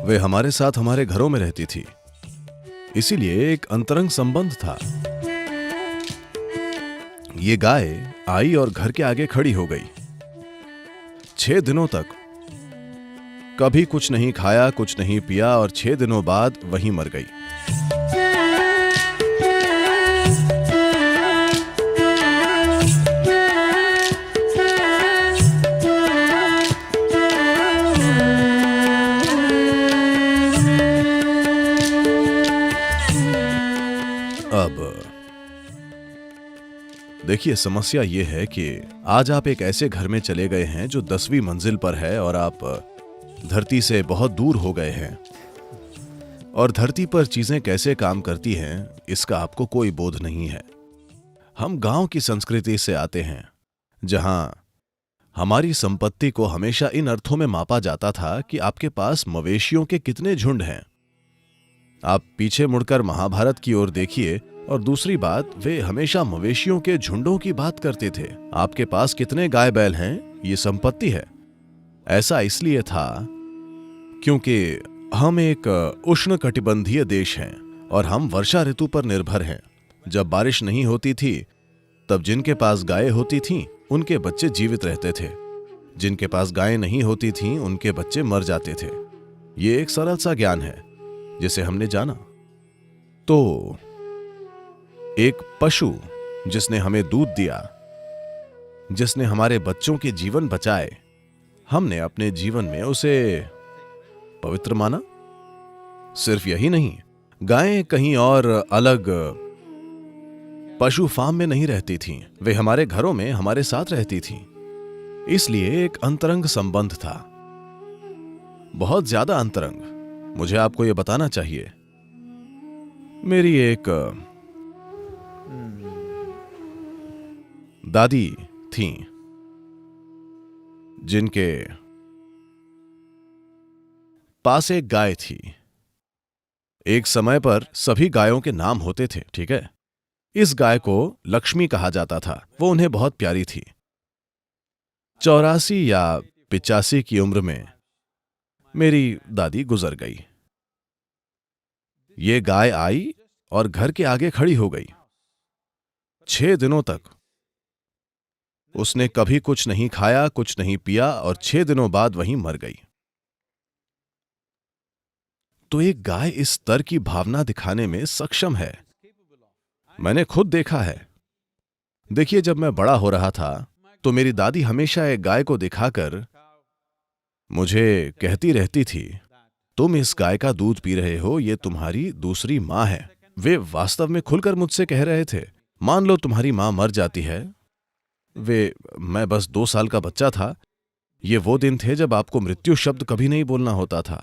वे हमारे साथ हमारे घरों में रहती थी, इसीलिए एक अंतरंग संबंध था। ये गाय आई और घर के आगे खड़ी हो गई। 6 दिनों तक कभी कुछ नहीं खाया, कुछ नहीं पिया और 6 दिनों बाद वहीं मर गई। अब देखिए, समस्या ये है कि आज आप एक ऐसे घर में चले गए हैं जो 10वीं मंजिल पर है और आप धरती से बहुत दूर हो गए हैं, और धरती पर चीजें कैसे काम करती हैं इसका आपको कोई बोध नहीं है। हम गांव की संस्कृति से आते हैं, जहां हमारी संपत्ति को हमेशा इन अर्थों में मापा जाता था कि आपके पास मवेशियों के कितने झुंड हैं। आप पीछे मुड़कर महाभारत की ओर देखिए, और दूसरी बात, वे हमेशा मवेशियों के झुंडों की बात करते थे। आपके पास कितने गाय बैल हैं, ये संपत्ति है। ऐसा इसलिए था क्योंकि हम एक उष्णकटिबंधीय देश हैं और हम वर्षा ऋतु पर निर्भर हैं। जब बारिश नहीं होती थी तब जिनके पास गायें होती थीं उनके बच्चे जीवित रहते थे, जिनके पास गायें नहीं होती थीं उनके बच्चे मर जाते थे। ये एक सरल सा ज्ञान है जिसे हमने जाना। तो एक पशु जिसने हमें दूध दिया, जिसने हमारे बच्चों के जीवन बचाए, हमने अपने जीवन में उसे पवित्र माना। सिर्फ यही नहीं, गायें कहीं और अलग पशु फार्म में नहीं रहती थीं, वे हमारे घरों में हमारे साथ रहती थीं। इसलिए एक अंतरंग संबंध था, बहुत ज्यादा अंतरंग। मुझे आपको यह बताना चाहिए, मेरी एक दादी थीं जिनके पास एक गाय थी। एक समय पर सभी गायों के नाम होते थे, ठीक है। इस गाय को लक्ष्मी कहा जाता था। वो उन्हें बहुत प्यारी थी। 84 या 85 की उम्र में मेरी दादी गुजर गई। ये गाय आई और घर के आगे खड़ी हो गई। 6 दिनों तक उसने कभी कुछ नहीं खाया, कुछ नहीं पिया और 6 दिनों बाद वहीं मर गई। तो एक गाय इस स्तर की भावना दिखाने में सक्षम है, मैंने खुद देखा है। देखिए, जब मैं बड़ा हो रहा था तो मेरी दादी हमेशा एक गाय को दिखाकर मुझे कहती रहती थी, तुम इस गाय का दूध पी रहे हो, ये तुम्हारी दूसरी मां है। वे वास्तव में खुलकर मुझसे कह रहे थे, मान लो तुम्हारी मां मर जाती है। मैं बस 2 साल का बच्चा था। ये वो दिन थे जब आपको मृत्यु शब्द कभी नहीं बोलना होता था।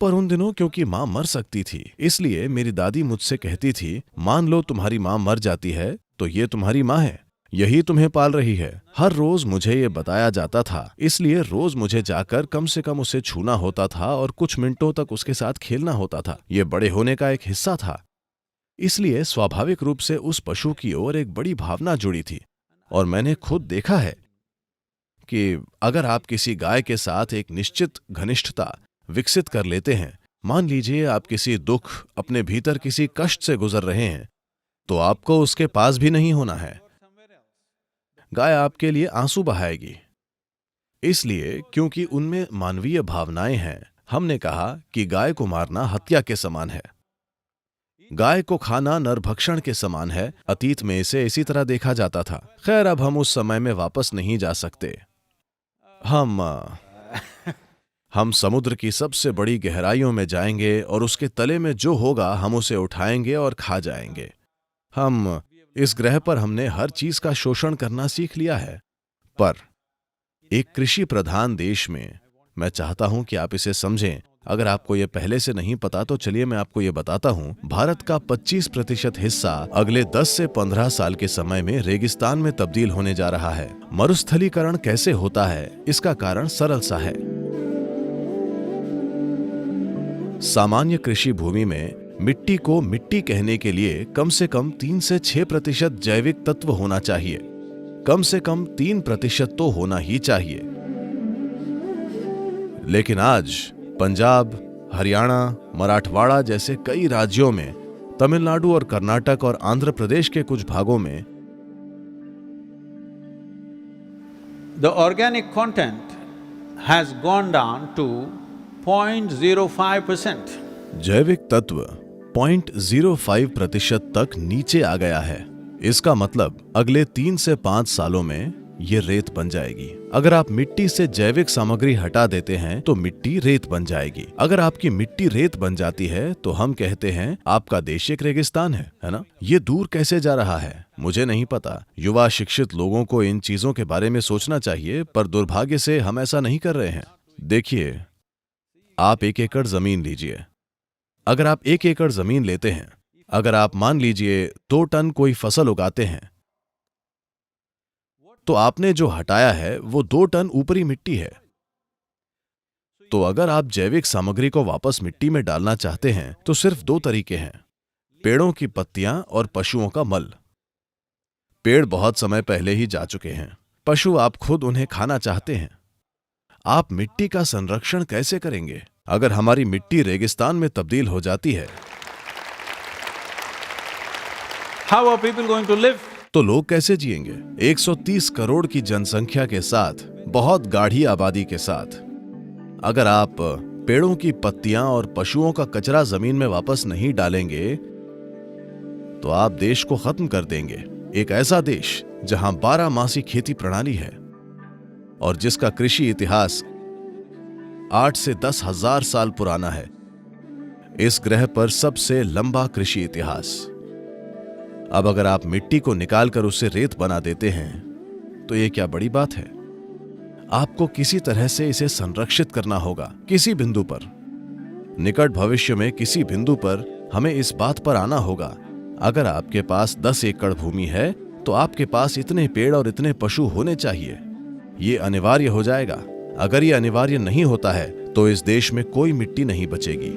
पर उन दिनों क्योंकि मां मर सकती थी, इसलिए मेरी दादी मुझसे कहती थी, मान लो तुम्हारी मां मर जाती है तो ये तुम्हारी मां है, यही तुम्हें पाल रही है। हर रोज मुझे ये बताया जाता था, इसलिए रोज मुझे जाकर कम से कम उसे छूना होता था और कुछ मिनटों तक उसके साथ खेलना होता था। ये बड़े होने का एक हिस्सा था। इसलिए स्वाभाविक रूप से उस पशु की ओर एक बड़ी भावना जुड़ी थी। और मैंने खुद देखा है कि अगर आप किसी गाय के साथ एक निश्चित घनिष्ठता विकसित कर लेते हैं, मान लीजिए आप किसी दुख, अपने भीतर किसी कष्ट से गुजर रहे हैं, तो आपको उसके पास भी नहीं होना है। गाय आपके लिए आंसू बहाएगी। इसलिए क्योंकि उनमें मानवीय भावनाएं हैं, हमने कहा कि गाय को मारना हत्या के समान है। गाय को खाना नरभक्षण के समान है। अतीत में इसे इसी तरह देखा जाता था। खैर, अब हम उस समय में वापस नहीं जा सकते। हम समुद्र की सबसे बड़ी गहराइयों में जाएंगे और उसके तले में जो होगा हम उसे उठाएंगे और खा जाएंगे। हम इस ग्रह पर हमने हर चीज का शोषण करना सीख लिया है। पर एक कृषि प्रधान देश में, मैं चाहता हूं कि आप इसे समझें। अगर आपको यह पहले से नहीं पता तो चलिए मैं आपको यह बताता हूं। भारत का 25% हिस्सा अगले 10 से 15 साल के समय में रेगिस्तान में तब्दील होने जा रहा है। मरुस्थलीकरण कैसे होता है, इसका कारण सरल सा है। सामान्य कृषि भूमि में मिट्टी को मिट्टी कहने के लिए कम से कम 3 से 6% जैविक तत्व होना चाहिए। कम से कम 3% तो होना ही चाहिए। लेकिन आज पंजाब, हरियाणा, मराठवाड़ा जैसे कई राज्यों में, तमिलनाडु और कर्नाटक और आंध्र प्रदेश के कुछ भागों में the organic content has gone down to 0.05%. जैविक तत्व 0.05% तक नीचे आ गया है। इसका मतलब अगले 3 से 5 सालों में ये रेत बन जाएगी। अगर आप मिट्टी से जैविक सामग्री हटा देते हैं तो मिट्टी रेत बन जाएगी। अगर आपकी मिट्टी रेत बन जाती है तो हम कहते हैं आपका देश एक रेगिस्तान है ना? ये दूर कैसे जा रहा है मुझे नहीं पता। युवा शिक्षित लोगों को इन चीजों के बारे में सोचना चाहिए, पर दुर्भाग्य से हम ऐसा नहीं कर रहे हैं। देखिए, आप 1 एकड़ जमीन लीजिए। अगर आप 1 एकड़ जमीन लेते हैं, अगर आप मान लीजिए 2 टन कोई फसल उगाते हैं, तो आपने जो हटाया है वो 2 टन ऊपरी मिट्टी है। तो अगर आप जैविक सामग्री को वापस मिट्टी में डालना चाहते हैं तो सिर्फ 2 तरीके हैं, पेड़ों की पत्तियां और पशुओं का मल। पेड़ बहुत समय पहले ही जा चुके हैं, पशु आप खुद उन्हें खाना चाहते हैं। आप मिट्टी का संरक्षण कैसे करेंगे? अगर हमारी मिट्टी रेगिस्तान में तब्दील हो जाती है, How are people going to live? तो लोग कैसे जिएंगे? 130 करोड़ की जनसंख्या के साथ, बहुत गाढ़ी आबादी के साथ, अगर आप पेड़ों की पत्तियां और पशुओं का कचरा जमीन में वापस नहीं डालेंगे तो आप देश को खत्म कर देंगे। एक ऐसा देश जहां 12 मासी खेती प्रणाली है और जिसका कृषि इतिहास 8 से 10 हजार साल पुराना है। इस ग्रह पर सबसे लंबा कृषि इतिहास। अब अगर आप मिट्टी को निकालकर उससे रेत बना देते हैं तो ये क्या बड़ी बात है? आपको किसी तरह से इसे संरक्षित करना होगा, किसी बिंदु पर। निकट भविष्य में किसी बिंदु पर हमें इस बात पर आना होगा, अगर आपके पास 10 एकड़ भूमि है तो आपके पास इतने पेड़ और इतने पशु होने चाहिए। ये अनिवार्य हो जाएगा। अगर ये अनिवार्य नहीं होता है तो इस देश में कोई मिट्टी नहीं बचेगी।